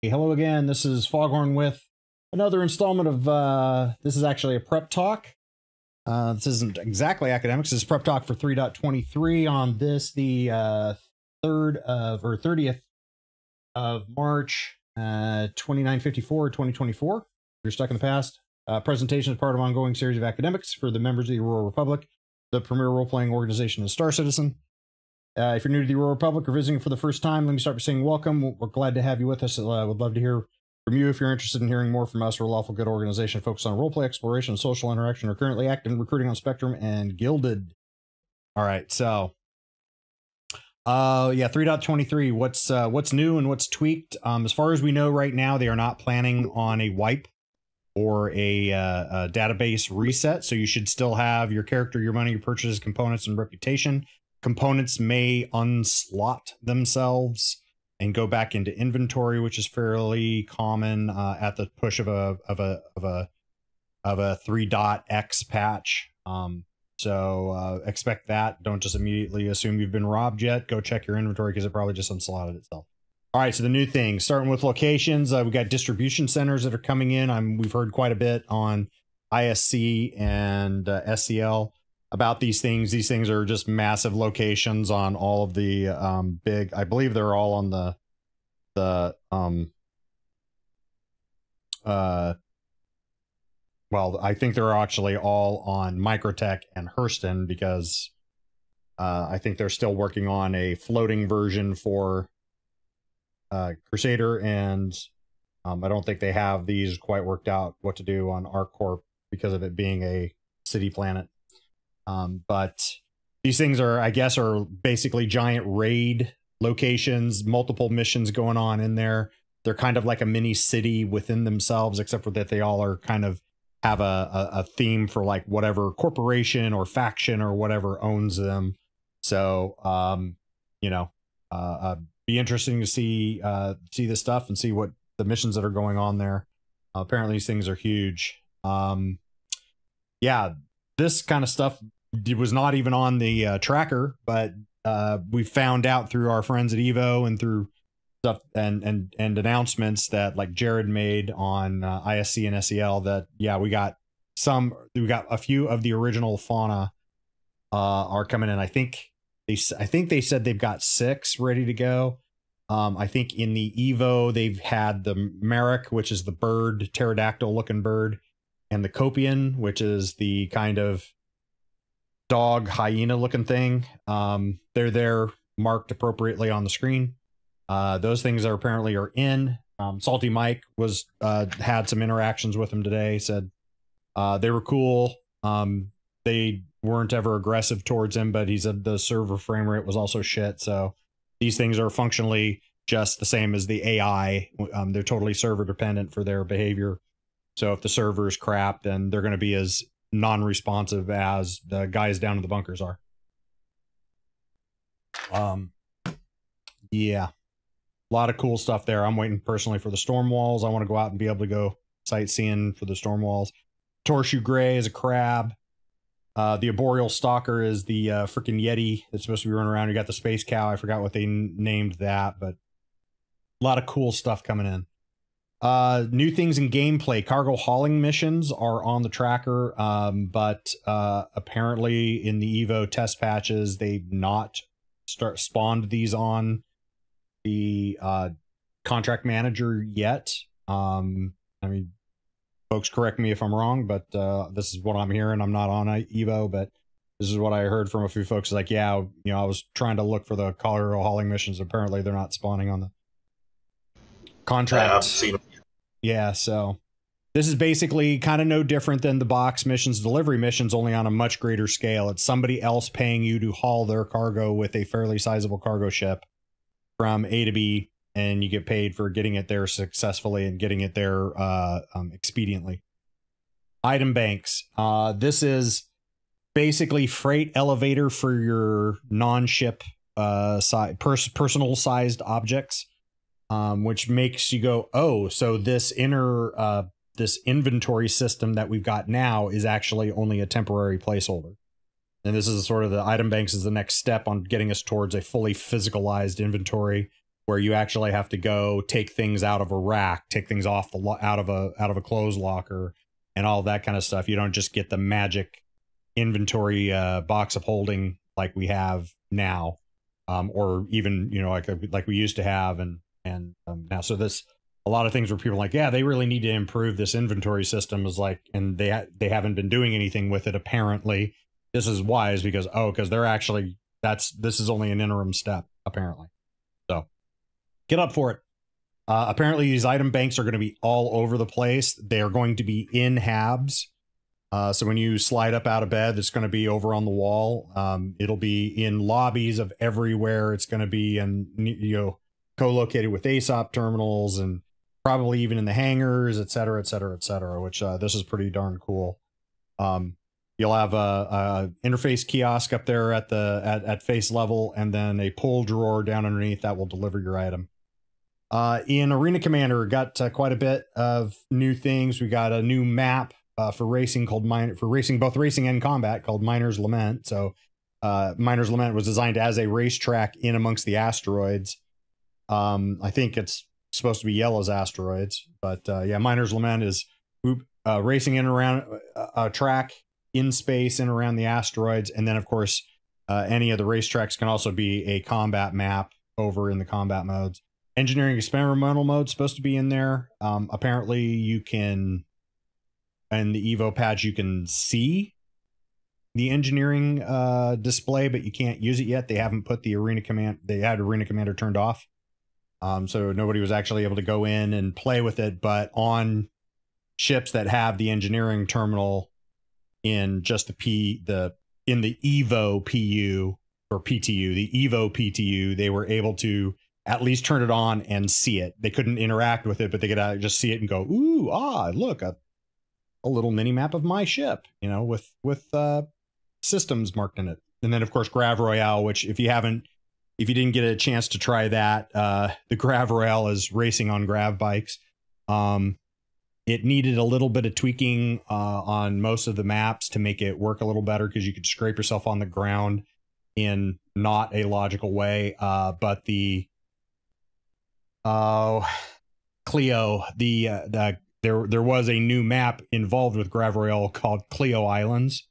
Hello again, this is Foghorn with another installment of, this is actually a prep talk. This isn't exactly academics, this is prep talk for 3.23 on this, the 30th of March, 2954, 2024. If you're stuck in the past. Presentation is part of an ongoing series of academics for the members of the Aurora Republic, the premier role-playing organization of Star Citizen. If you're new to the Aurora Republic or visiting for the first time, let me start by saying welcome. We're glad to have you with us. Would love to hear from you if you're interested in hearing more from us. We're a lawful good organization focused on roleplay, exploration, and social interaction. We're currently active in recruiting on Spectrum and Gilded. All right, so yeah, 3.23. What's new and what's tweaked? As far as we know right now, they are not planning on a wipe or a database reset. So you should still have your character, your money, your purchases, components, and reputation. Components may unslot themselves and go back into inventory, which is fairly common at the push of a 3.x patch. So expect that. Don't just immediately assume you've been robbed yet. Go check your inventory because it probably just unslotted itself. All right, so the new thing, starting with locations, we got distribution centers that are coming in. We've heard quite a bit on ISC and SCL about these things. These things are just massive locations on all of the big, I believe they're all on well, I think they're actually all on Microtech and Hurston because I think they're still working on a floating version for Crusader, and I don't think they have these quite worked out what to do on ArcCorp because of it being a city planet. But these things are, I guess, are basically giant raid locations, multiple missions going on in there. They're kind of like a mini city within themselves, except for that they all are kind of have a theme for like whatever corporation or faction or whatever owns them. So, you know, be interesting to see this stuff and see what the missions that are going on there. Apparently these things are huge. Yeah, this kind of stuff was not even on the tracker, but we found out through our friends at Evo and through stuff and announcements that like Jared made on ISC and SEL that, yeah, we got a few of the original fauna are coming in. I think they said they've got 6 ready to go. I think in the Evo they've had the Merrick, which is the bird, pterodactyl looking bird, and the Copian, which is the kind of dog hyena looking thing. They're there marked appropriately on the screen. Those things are apparently in. Salty Mike was had some interactions with him today, said they were cool. They weren't ever aggressive towards him, but he said the server frame rate was also shit. So these things are functionally just the same as the AI. They're totally server dependent for their behavior. So if the server is crap, then they're going to be as non-responsive as the guys down in the bunkers are. Yeah, a lot of cool stuff there. I'm waiting personally for the storm walls. I want to go out and be able to go sightseeing for the storm walls. Torshu Gray is a crab. The arboreal stalker is the freaking Yeti that's supposed to be running around. You got the space cow. I forgot what they named that, but a lot of cool stuff coming in. New things in gameplay. Cargo hauling missions are on the tracker, but apparently in the Evo test patches, they've not spawned these on the contract manager yet. I mean, folks correct me if I'm wrong, but this is what I'm hearing. I'm not on Evo, but this is what I heard from a few folks. Like, yeah, you know, I was trying to look for the cargo hauling missions. Apparently they're not spawning on the contract. I've seen them. Yeah, so this is basically kind of no different than the box missions, delivery missions, only on a much greater scale. It's somebody else paying you to haul their cargo with a fairly sizable cargo ship from A to B, and you get paid for getting it there successfully and getting it there expediently. Item banks. This is basically freight elevator for your non-ship personal sized objects. Which makes you go, oh, so this this inventory system that we've got now is actually only a temporary placeholder. And this is sort of the item banks is the next step on getting us towards a fully physicalized inventory where you actually have to go take things out of a rack, take things off the out of a clothes locker, and all that kind of stuff. You don't just get the magic inventory box of holding like we have now, or even like we used to have, and now. So this, a lot of things where people are like, yeah, they really need to improve this inventory system, is like, and they haven't been doing anything with it apparently. This is why, is because they're actually, this is only an interim step apparently. So get up for it. Apparently these item banks are going to be all over the place. They are going to be in habs. So when you slide up out of bed, it's going to be over on the wall. It'll be in lobbies of everywhere. It's going to be co-located with ASOP terminals, and probably even in the hangars, et cetera, et cetera, et cetera, which this is pretty darn cool. You'll have a interface kiosk up there at face level, and then a pull drawer down underneath that will deliver your item. In Arena Commander, got quite a bit of new things. We got a new map for racing both racing and combat, called Miner's Lament. So Miner's Lament was designed as a racetrack in amongst the asteroids. I think it's supposed to be Yellow's asteroids, but yeah, Miner's Lament is racing in and around a track in space and around the asteroids. And then of course, any of the racetracks can also be a combat map over in the combat modes. Engineering experimental mode supposed to be in there. Apparently you can, in the Evo patch, you can see the engineering display, but you can't use it yet. They haven't put the Arena Command, they had Arena Commander turned off. So nobody was actually able to go in and play with it, but on ships that have the engineering terminal in just in the Evo PU or PTU, the Evo PTU, they were able to at least turn it on and see it. They couldn't interact with it, but they could just see it and go, ooh, look, a little mini map of my ship, with systems marked in it. And then of course Grav Royale, which if you didn't get a chance to try that, the Grav Royale is racing on grav bikes. It needed a little bit of tweaking on most of the maps to make it work a little better, because you could scrape yourself on the ground in not a logical way. But the Clio, there was a new map involved with Grav Royale called Clio Islands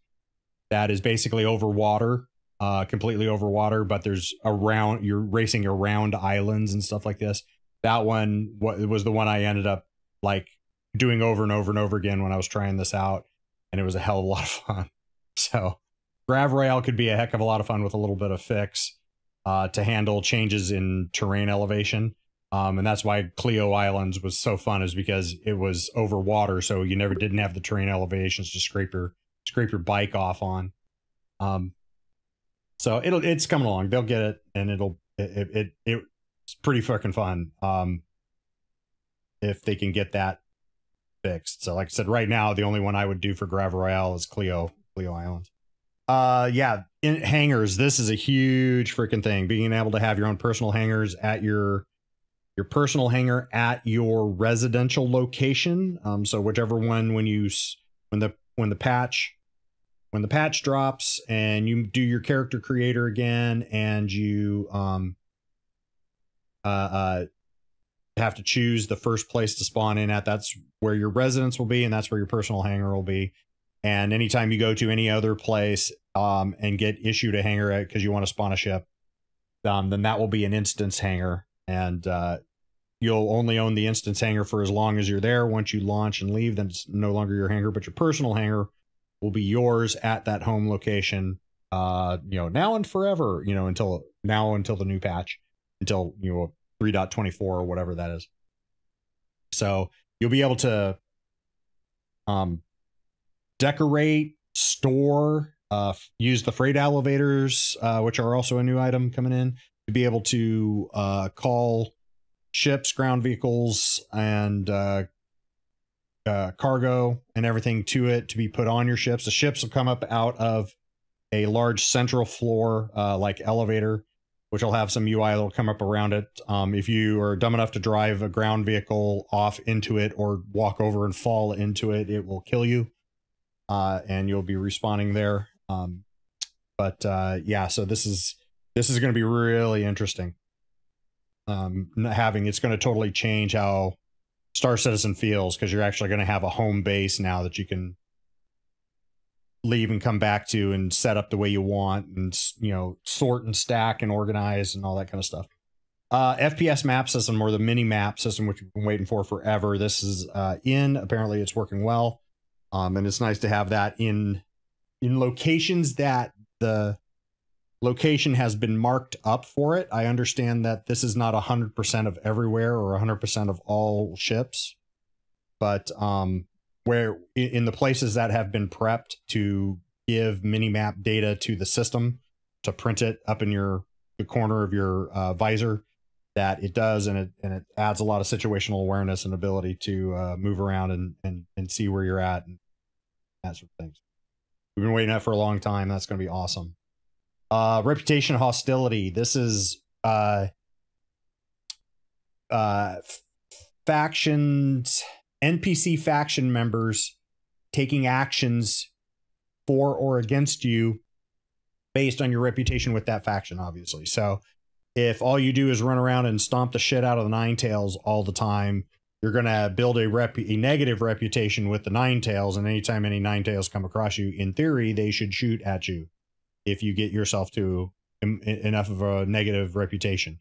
that is basically over water, completely over water, but you're racing around islands and stuff like this. That one was the one I ended up like doing over and over and over again when I was trying this out, and it was a hell of a lot of fun. So Grav Royale could be a heck of a lot of fun with a little bit of fix to handle changes in terrain elevation. And that's why Clio Islands was so fun, is because it was over water, so you didn't have the terrain elevations to scrape your bike off on. So it's coming along. They'll get it, and it's pretty fucking fun. If they can get that fixed. So like I said, right now the only one I would do for Grav Royale is Clio Islands. Yeah, in hangars, this is a huge freaking thing. Being able to have your own personal hangars at your personal hangar at your residential location. So whichever one, when the patch drops and you do your character creator again, and you have to choose the first place to spawn in at, that's where your residence will be, and that's where your personal hangar will be. And anytime you go to any other place and get issued a hangar because you want to spawn a ship, then that will be an instance hangar, and you'll only own the instance hangar for as long as you're there. Once you launch and leave, then it's no longer your hangar, but your personal hangar will be yours at that home location, now and forever, until the new patch, until 3.24 or whatever that is. So you'll be able to decorate, store, use the freight elevators, which are also a new item coming in, to be able to call ships, ground vehicles, and cargo and everything to it to be put on your ships. The ships will come up out of a large central floor like elevator, which will have some UI that will come up around it. If you are dumb enough to drive a ground vehicle off into it or walk over and fall into it, it will kill you, and you'll be respawning there. Yeah, so this is going to be really interesting. It's going to totally change how Star Citizen feels, because you're actually going to have a home base now that you can leave and come back to and set up the way you want, and sort and stack and organize and all that kind of stuff. FPS map system, or the mini map system, which we've been waiting for forever. This is apparently it's working well, and it's nice to have that in locations that the location has been marked up for it. I understand that this is not 100% of everywhere or 100% of all ships, but where in the places that have been prepped to give minimap data to the system to print it up in the corner of your visor, that it does, and it adds a lot of situational awareness and ability to move around and see where you're at and that sort of things. We've been waiting that for a long time. That's going to be awesome. Reputation hostility. This is factions, NPC faction members taking actions for or against you based on your reputation with that faction, obviously. So if all you do is run around and stomp the shit out of the Ninetales all the time, you're going to build a negative reputation with the Ninetales, and anytime any Ninetales come across you, in theory, they should shoot at you if you get yourself to enough of a negative reputation.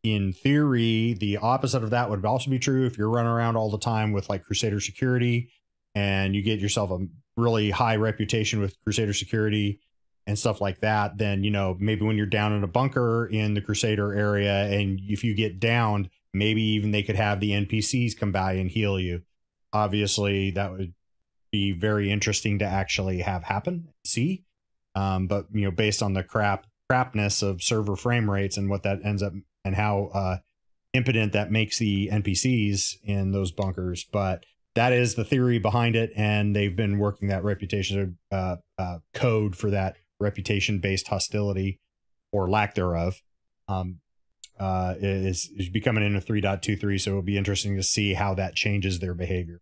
In theory, the opposite of that would also be true. If you're running around all the time with like Crusader security and you get yourself a really high reputation with Crusader security and stuff like that, then, maybe when you're down in a bunker in the Crusader area, and if you get downed, maybe even they could have the NPCs come by and heal you. Obviously, that would be very interesting to actually have happen, see. But, based on the crapness of server frame rates and what that ends up, and how impotent that makes the NPCs in those bunkers. But that is the theory behind it, and they've been working that reputation code for that reputation-based hostility, or lack thereof, is becoming in a 3.23, so it'll be interesting to see how that changes their behavior.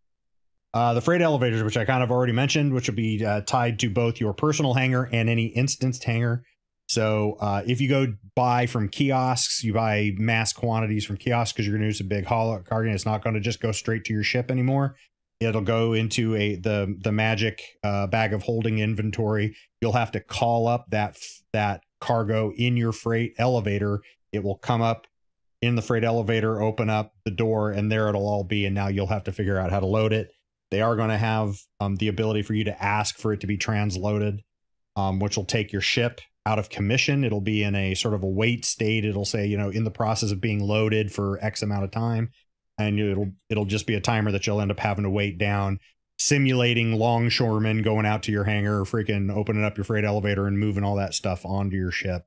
The freight elevators, which I kind of already mentioned, which will be tied to both your personal hangar and any instanced hangar. So if you go buy from kiosks, you buy mass quantities from kiosks because you're going to use a big haul cargo. It's not going to just go straight to your ship anymore. It'll go into the magic bag of holding inventory. You'll have to call up that cargo in your freight elevator. It will come up in the freight elevator, open up the door, and there it'll all be. And now you'll have to figure out how to load it. They are going to have the ability for you to ask for it to be transloaded, which will take your ship out of commission. It'll be in a sort of a wait state. It'll say, in the process of being loaded for X amount of time. And it'll just be a timer that you'll end up having to wait down, simulating longshoremen going out to your hangar, freaking opening up your freight elevator and moving all that stuff onto your ship.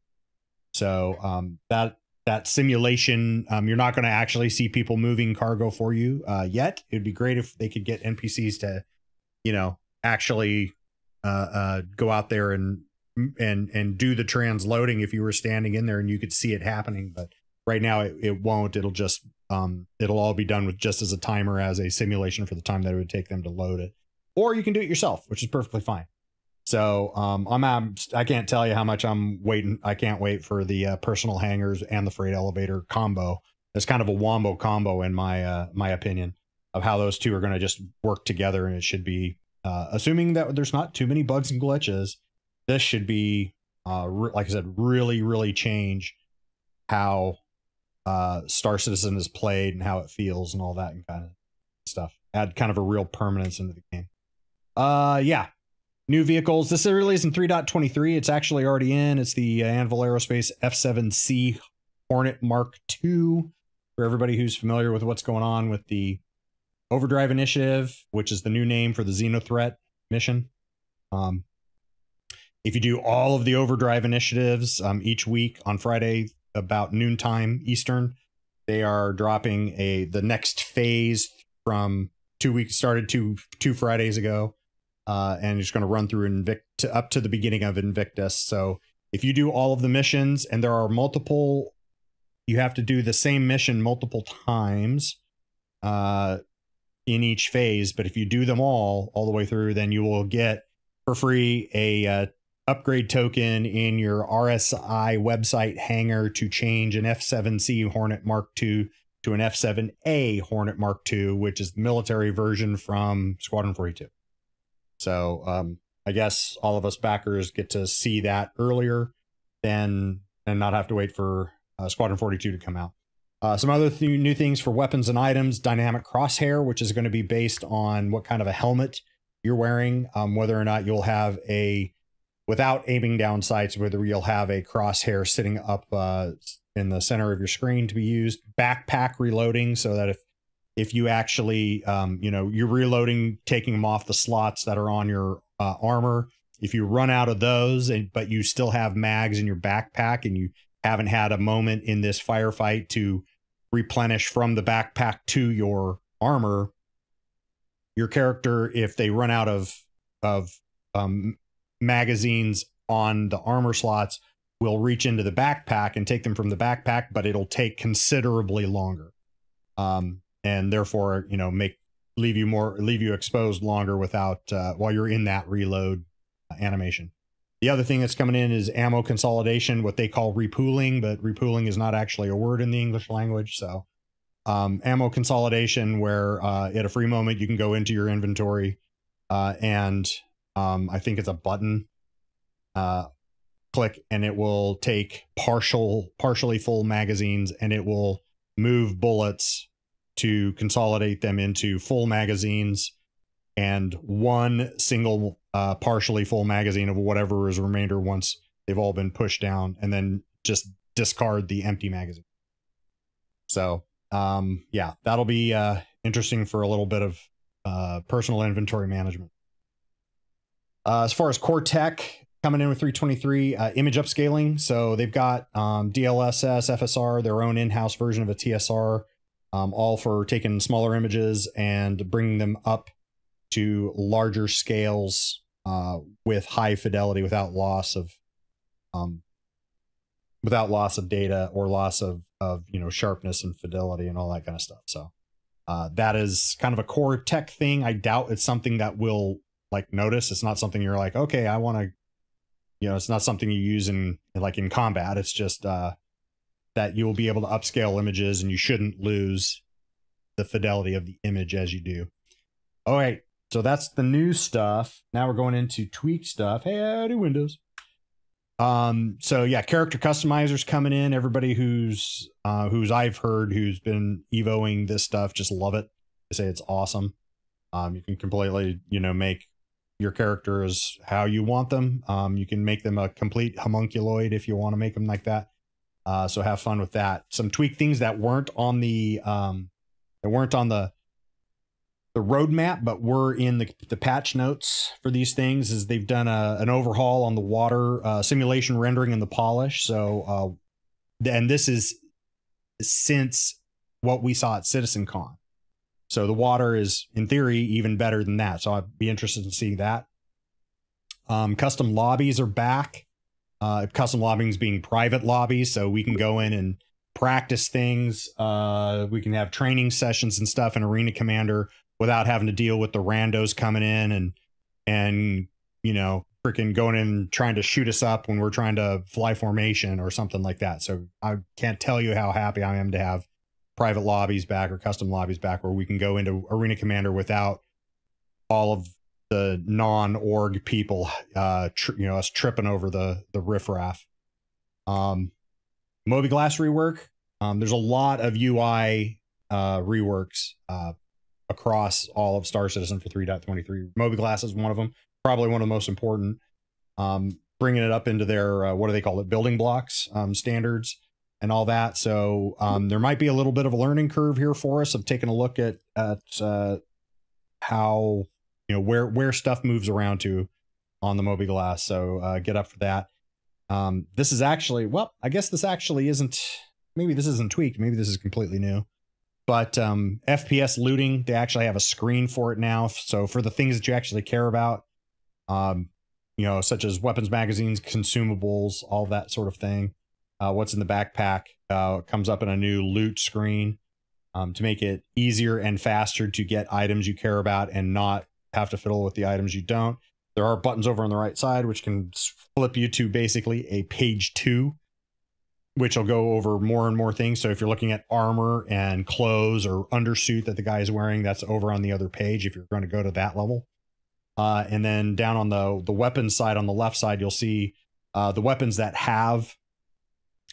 So that simulation, you're not going to actually see people moving cargo for you yet. It'd be great if they could get NPCs to, actually go out there and do the transloading if you were standing in there and you could see it happening. But right now it won't. It'll just it'll all be done with just as a timer, as a simulation for the time that it would take them to load it. Or you can do it yourself, which is perfectly fine. So I can't tell you how much I'm waiting. I can't wait for the personal hangars and the freight elevator combo. It's kind of a wombo combo in my opinion of how those two are going to just work together. And it should be, assuming that there's not too many bugs and glitches, this should be, like I said, really, really change how Star Citizen is played and how it feels and all that and kind of stuff. Add kind of a real permanence into the game. Yeah. New vehicles. This really isn't 3.23. It's actually already in. It's the Anvil Aerospace F7C Hornet Mark II. For everybody who's familiar with what's going on with the Overdrive Initiative, which is the new name for the Xenothreat mission. If you do all of the Overdrive initiatives each week on Friday about noontime Eastern, they are dropping the next phase from 2 weeks, started two Fridays ago. And it's going to run through up to the beginning of Invictus. So if you do all of the missions, and there are multiple, you have to do the same mission multiple times in each phase. But if you do them all the way through, then you will get for free a upgrade token in your RSI website hangar to change an F7C Hornet Mark II to an F7A Hornet Mark II, which is the military version from Squadron 42. So I guess all of us backers get to see that earlier and not have to wait for Squadron 42 to come out. Some other new things for weapons and items: dynamic crosshair, which is going to be based on what kind of a helmet you're wearing, whether or not you'll have without aiming down sights, whether you'll have a crosshair sitting up in the center of your screen to be used. Backpack reloading, so that if you actually, you're reloading, taking them off the slots that are on your armor. If you run out of those, but you still have mags in your backpack and you haven't had a moment in this firefight to replenish from the backpack to your armor, your character, if they run out of magazines on the armor slots, will reach into the backpack and take them from the backpack, but it'll take considerably longer. And therefore, leave you exposed longer without while you're in that reload animation. The other thing that's coming in is ammo consolidation, what they call repooling, but repooling is not actually a word in the English language. So ammo consolidation, where at a free moment you can go into your inventory and I think it's a button click, and it will take partially full magazines, and it will move bullets to consolidate them into full magazines and one single partially full magazine of whatever is remainder once they've all been pushed down, and then just discard the empty magazine. So yeah, that'll be interesting for a little bit of personal inventory management. As far as core tech coming in with 323, image upscaling. So they've got DLSS, FSR, their own in-house version of a TSR, all for taking smaller images and bringing them up to larger scales with high fidelity without loss of data or loss of sharpness and fidelity and all that kind of stuff. So that is kind of a core tech thing. I doubt it's something that will notice. It's not something you're like, okay, I want to, it's not something you use in combat. It's just that you'll be able to upscale images, and you shouldn't lose the fidelity of the image as you do. All right, so that's the new stuff. Now we're going into tweak stuff. Hey, howdy, Windows. So yeah, character customizers coming in. Everybody who's I've heard who's been evoing this stuff just love it. They say it's awesome. You can completely, make your characters how you want them. You can make them a complete homunculoid if you want to make them like that. So have fun with that. Some tweak things that weren't on the roadmap, but were in the patch notes for these things, is they've done an overhaul on the water simulation rendering and the polish. So and this is since what we saw at CitizenCon. So the water is, in theory, even better than that. So I'd be interested in seeing that. Custom lobbies are back. Custom lobbies being private lobbies, so we can go in and practice things. We can have training sessions and stuff in Arena Commander without having to deal with the randos coming in and freaking going in and trying to shoot us up when we're trying to fly formation or something like that. So I can't tell you how happy I am to have private lobbies back or custom lobbies back where we can go into Arena Commander without all of the non-org people, us tripping over the riffraff. Moby Glass rework. There's a lot of UI reworks across all of Star Citizen for 3.23. Moby Glass is one of them, probably one of the most important. Bringing it up into their, what do they call it, building blocks standards and all that. So there might be a little bit of a learning curve here for us of taking a look at how, where stuff moves around to on the Moby Glass. So get up for that. This is actually, well, I guess this actually isn't, maybe this isn't tweaked. Maybe this is completely new. But FPS looting, they actually have a screen for it now. So for the things that you actually care about, such as weapons, magazines, consumables, all that sort of thing. What's in the backpack comes up in a new loot screen to make it easier and faster to get items you care about and not have to fiddle with the items you don't. There are buttons over on the right side, which can flip you to basically a page 2, which will go over more and more things. So if you're looking at armor and clothes or undersuit that the guy is wearing, that's over on the other page if you're going to go to that level. And then down on the weapons side, on the left side, you'll see the weapons that have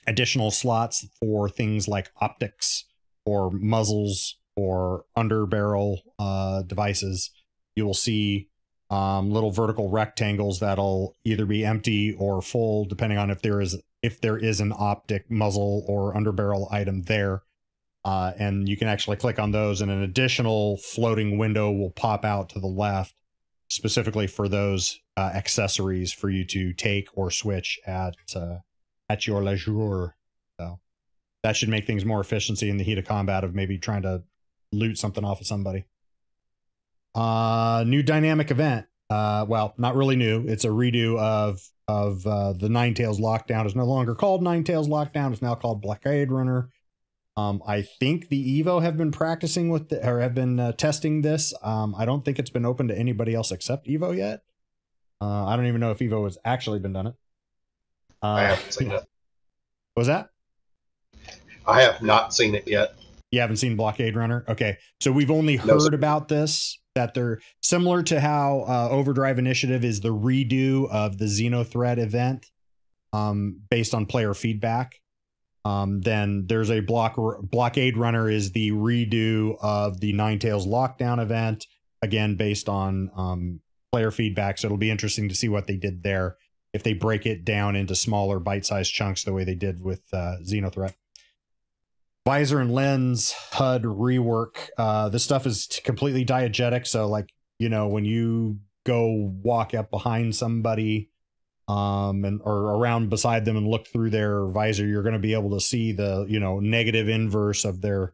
additional slots for things like optics or muzzles or underbarrel devices. You will see little vertical rectangles that'll either be empty or full, depending on if there is an optic, muzzle, or underbarrel item there. And you can actually click on those, and an additional floating window will pop out to the left, specifically for those accessories for you to take or switch at your leisure. So that should make things more efficiency in the heat of combat of maybe trying to loot something off of somebody. New dynamic event. Well, not really new. It's a redo of the Ninetales Lockdown. It's no longer called Ninetales Lockdown. It's now called Blockade Runner. I think the Evo have been practicing with or have been testing this. I don't think it's been open to anybody else except Evo yet. I don't even know if Evo has actually been done it. I haven't seen it. What was that? I have not seen it yet. You haven't seen Blockade Runner? Okay. So we've only heard about this, that they're similar to how Overdrive Initiative is the redo of the Xenothreat event based on player feedback. Then there's a Blockade Runner is the redo of the Ninetales Lockdown event, again, based on player feedback. So it'll be interesting to see what they did there, if they break it down into smaller bite-sized chunks the way they did with Xenothreat. Visor and lens HUD rework. This stuff is completely diegetic. So like, you know, when you go walk up behind somebody or around beside them and look through their visor, you're going to be able to see the, you know, negative inverse of their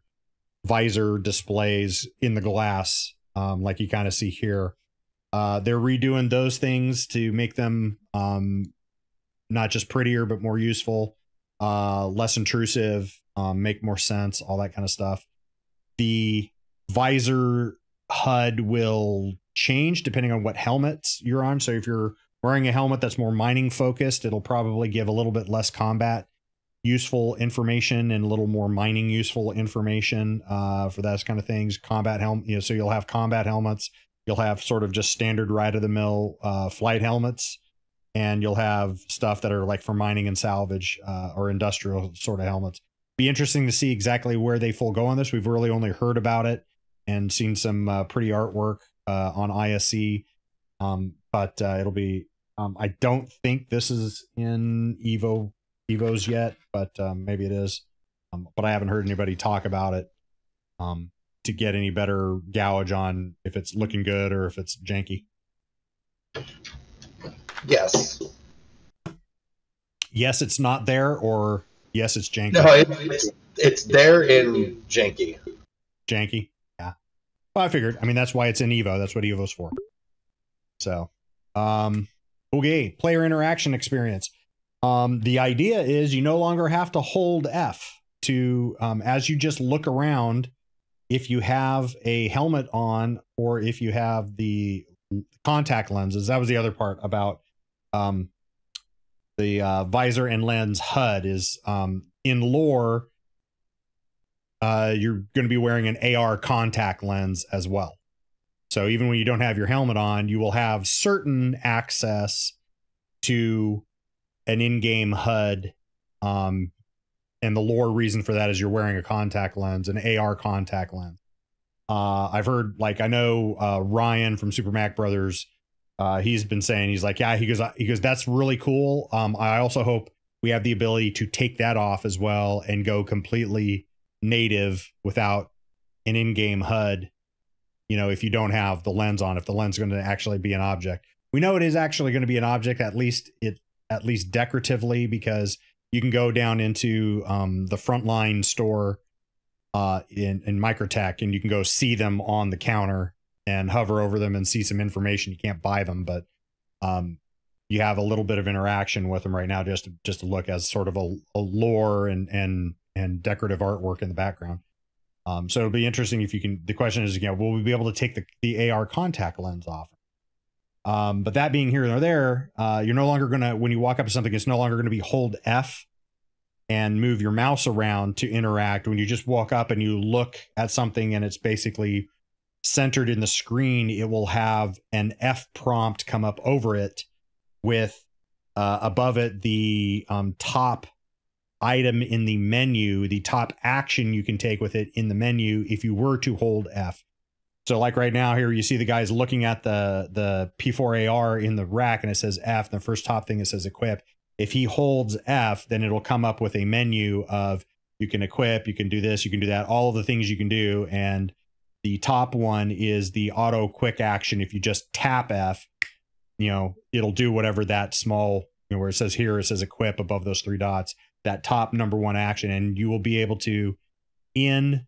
visor displays in the glass, like you kind of see here. They're redoing those things to make them not just prettier, but more useful, less intrusive, make more sense, all that kind of stuff. The visor HUD will change depending on what helmets you're on. So if you're wearing a helmet that's more mining focused, it'll probably give a little bit less combat useful information and a little more mining useful information for those kind of things. Combat helmet, you know, so you'll have combat helmets. You'll have sort of just standard ride-of-the-mill flight helmets, and you'll have stuff that are like for mining and salvage or industrial sort of helmets. Be interesting to see exactly where they full go on this. We've really only heard about it and seen some pretty artwork on ISC, but it'll be. I don't think this is in Evos yet, but maybe it is. But I haven't heard anybody talk about it to get any better gauge on if it's looking good or if it's janky. Yes. Yes, it's not there, or yes, it's janky. No, it's there in janky. Janky, yeah. Well, I figured. I mean, that's why it's in Evo. That's what Evo's for. So, okay, player interaction experience. The idea is you no longer have to hold F to, as you just look around, if you have a helmet on or if you have the contact lenses. That was the other part about the visor and lens HUD is in lore, you're going to be wearing an AR contact lens as well. So even when you don't have your helmet on, you will have certain access to an in-game HUD. And the lore reason for that is you're wearing a contact lens, an AR contact lens. I've heard, like, I know Ryan from Super Mac Brothers, he's been saying, he's like, yeah, he goes, that's really cool. I also hope we have the ability to take that off as well and go completely native without an in-game HUD. You know, if you don't have the lens on, if the lens is going to actually be an object. We know it is actually going to be an object, at least decoratively, because you can go down into the Frontline store in Microtech, and you can go see them on the counter and hover over them and see some information. You can't buy them, but you have a little bit of interaction with them right now, just to look as sort of a lore and decorative artwork in the background. So it'll be interesting if you can. The question is, you know, will we be able to take the AR contact lens off? But that being here or there, you're no longer going to, when you walk up to something, it's no longer going to be hold F and move your mouse around to interact. When you just walk up and you look at something and it's basically centered in the screen, it will have an F prompt come up over it with above it the top item in the menu, the top action you can take with it in the menu if you were to hold F. So like right now here, you see the guys looking at the P4AR in the rack and it says F, and the first top thing it says equip. If he holds F, then it'll come up with a menu of you can equip, you can do this, you can do that, all of the things you can do. And the top one is the auto quick action. If you just tap F, you know, it'll do whatever that small, you know, where it says here, it says equip above those three dots, that top number one action. And you will be able to, in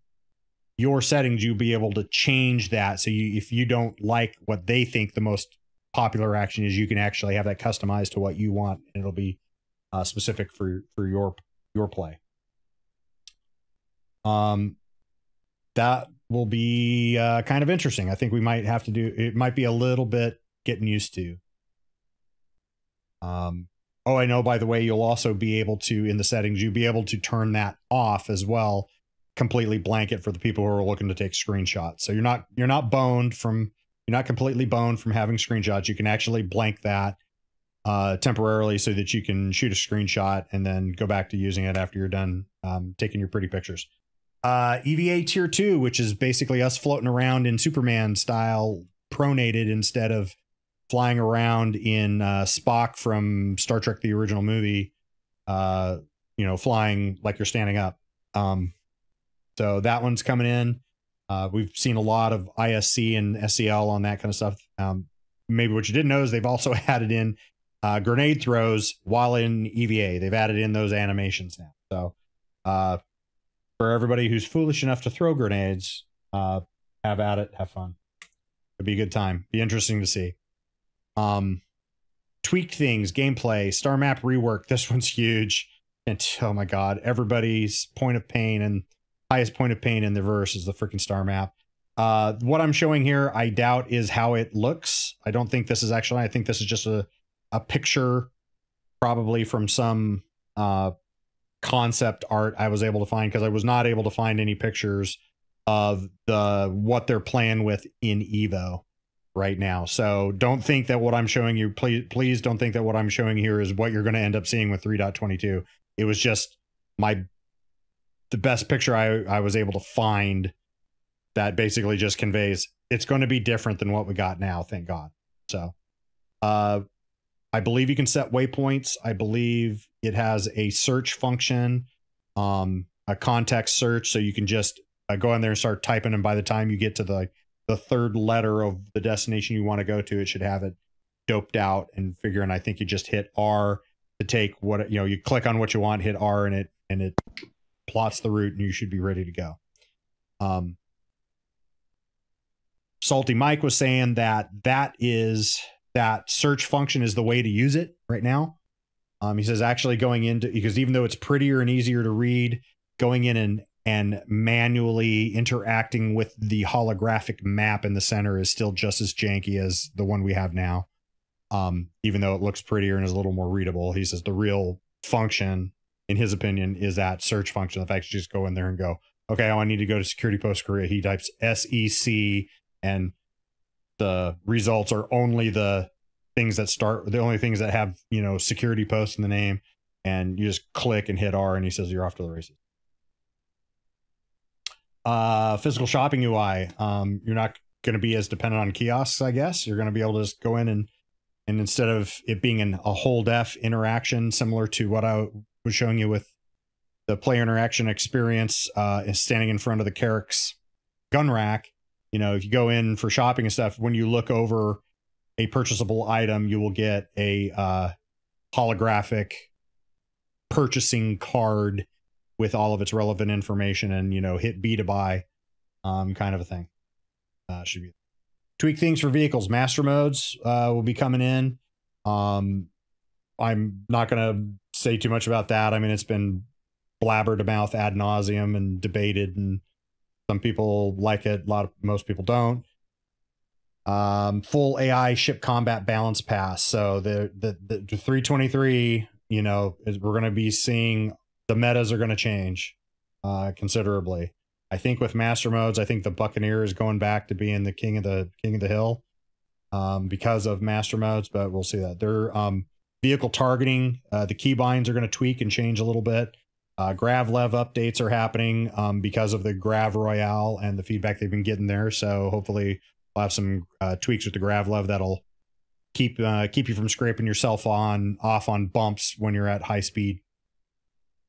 your settings, you'll be able to change that. So you, if you don't like what they think the most popular action is, you can actually have that customized to what you want, and it'll be specific for your play. That will be kind of interesting. I think we might have to do, it might be a little bit getting used to. Oh, I know, by the way, you'll also be able to, in the settings, you'll be able to turn that off as well, completely blanket for the people who are looking to take screenshots. So you're not boned from, you're not completely boned from having screenshots. You can actually blank that temporarily so that you can shoot a screenshot and then go back to using it after you're done taking your pretty pictures. EVA tier 2, which is basically us floating around in Superman style, pronated instead of flying around in Spock from Star Trek, the original movie, you know, flying like you're standing up. So that one's coming in. We've seen a lot of ISC and SCL on that kind of stuff. Maybe what you didn't know is they've also added in grenade throws while in EVA. They've added in those animations now. So for everybody who's foolish enough to throw grenades, have at it, have fun. It'd be a good time. Be interesting to see. Tweaked things, gameplay, star map rework. This one's huge. And oh my God, everybody's point of pain and highest point of pain in the verse is the freaking star map. What I'm showing here, I doubt is how it looks. I don't think this is actually, I think this is just a picture probably from some concept art I was able to find, because I was not able to find any pictures of what they're playing with in Evo right now. So don't think that what I'm showing you, please don't think that what I'm showing here is what you're going to end up seeing with 3.22. It was just the best picture I was able to find that basically just conveys it's going to be different than what we got now, thank God. So I believe you can set waypoints. I believe it has a search function, a context search, so you can just go in there and start typing, and by the time you get to the third letter of the destination you want to go to, it should have it doped out and figure. And I think you just hit R to take what, you know, you click on what you want, hit R, and it plots the route, and you should be ready to go. Salty Mike was saying that that search function is the way to use it right now. He says actually going into, because even though it's prettier and easier to read, going in and manually interacting with the holographic map in the center is still just as janky as the one we have now. Even though it looks prettier and is a little more readable, he says the real function, in his opinion, is that search function. The fact you just go in there and go, okay, I need to go to Security Post Korea. He types SEC, and the results are only the things that start, the only things that have, you know, Security Post in the name, and you just click and hit R, and he says you're off to the races. Physical shopping UI. You're not going to be as dependent on kiosks, I guess. You're going to be able to just go in and instead of it being a hold F interaction, similar to what I was showing you with the player interaction experience, is standing in front of the Carrick's gun rack. You know, if you go in for shopping and stuff, when you look over a purchasable item, you will get a holographic purchasing card with all of its relevant information, and, you know, hit B to buy, kind of a thing. Should be. Tweak things for vehicles. Master modes will be coming in. I'm not going to say too much about that. I mean, it's been blabbered about ad nauseum and debated, and some people like it. Most people don't. full AI ship combat balance pass. So the 323, you know, we're going to be seeing the metas are going to change considerably. I think with master modes, I think the Buccaneer is going back to being the king of the hill because of master modes, but we'll see that. Their vehicle targeting, the keybinds are going to tweak and change a little bit. Gravlev updates are happening because of the Grav Royale and the feedback they've been getting there. So hopefully we'll have some tweaks with the Gravlev that'll keep you from scraping yourself off on bumps when you're at high speed.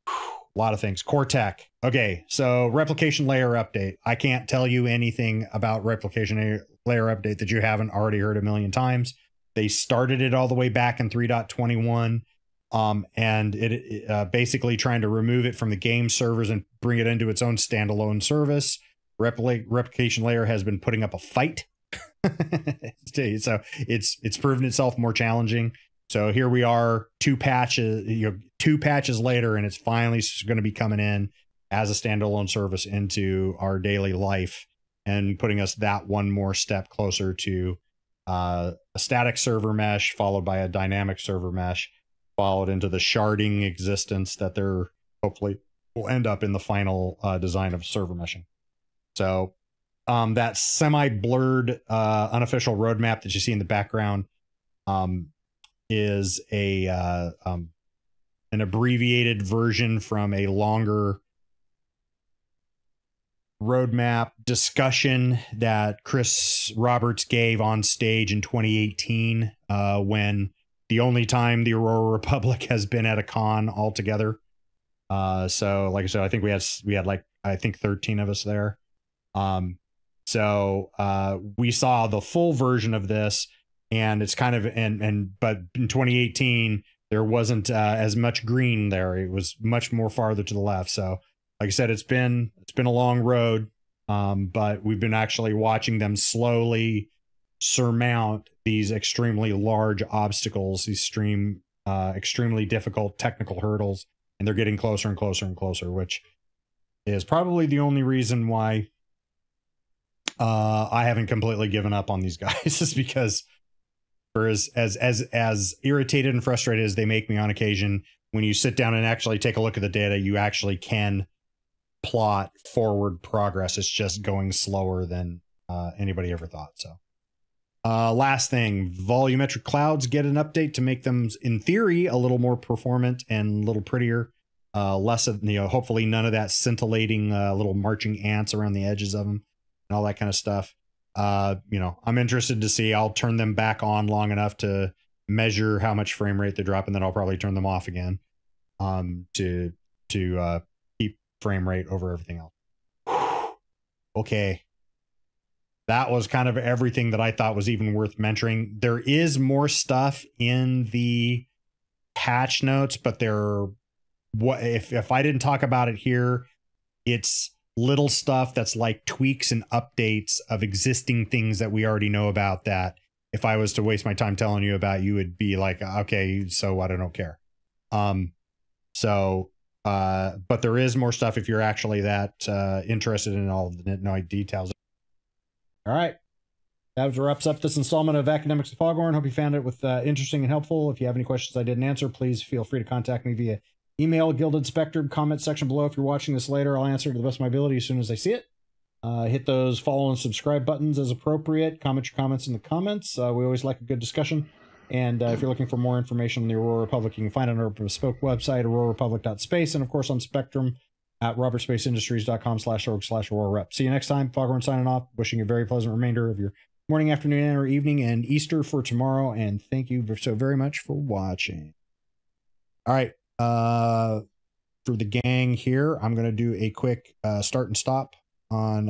A lot of things. Core tech. Okay, so replication layer update. I can't tell you anything about replication layer update that you haven't already heard a million times. They started it all the way back in 3.21, and it basically trying to remove it from the game servers and bring it into its own standalone service. Replication layer has been putting up a fight. So it's proven itself more challenging. So here we are, two patches later, and it's finally going to be coming in as a standalone service into our daily life and putting us that one more step closer to a static server mesh, followed by a dynamic server mesh, followed into the sharding existence that they're hopefully will end up in the final design of server meshing. So that semi-blurred unofficial roadmap that you see in the background is an abbreviated version from a longer roadmap discussion that Chris Roberts gave on stage in 2018 when the only time the Aurora Republic has been at a con altogether. So like I said, I think we had like, I think 13 of us there. So we saw the full version of this, and it's kind of, but in 2018, there wasn't as much green there. It was much more farther to the left. So like I said, it's been a long road, but we've been actually watching them slowly surmount these extremely large obstacles, these extremely difficult technical hurdles, and they're getting closer and closer and closer, which is probably the only reason why I haven't completely given up on these guys, is because for as irritated and frustrated as they make me on occasion, when you sit down and actually take a look at the data, you actually can plot forward progress. It's just going slower than anybody ever thought. So last thing, volumetric clouds get an update to make them, in theory, a little more performant and a little prettier. Less of, hopefully none of that scintillating little marching ants around the edges of them and all that kind of stuff. I'm interested to see. I'll turn them back on long enough to measure how much frame rate they drop, and then I'll probably turn them off again to keep frame rate over everything else. Okay. That was kind of everything that I thought was even worth mentioning. There is more stuff in the patch notes, but if I didn't talk about it here, it's little stuff that's like tweaks and updates of existing things that we already know about, that if I was to waste my time telling you about, you would be like, okay, so what? I don't care. But there is more stuff if you're actually that interested in all of the details. All right. That wraps up this installment of Academics of Foghorn. Hope you found it interesting and helpful. If you have any questions I didn't answer, please feel free to contact me via email, Gilded Spectrum, comment section below. If you're watching this later, I'll answer to the best of my ability as soon as I see it. Hit those follow and subscribe buttons as appropriate. Comment your comments in the comments. We always like a good discussion. And if you're looking for more information on the Aurora Republic, you can find it on our bespoke website, aurorarepublic.space, and of course on Spectrum at robertspaceindustriescom/org/AuroraRep. See you next time. Foghorn signing off. Wishing you a very pleasant remainder of your morning, afternoon, or evening, and Easter for tomorrow. And thank you so very much for watching. All right. For the gang here, I'm going to do a quick start and stop on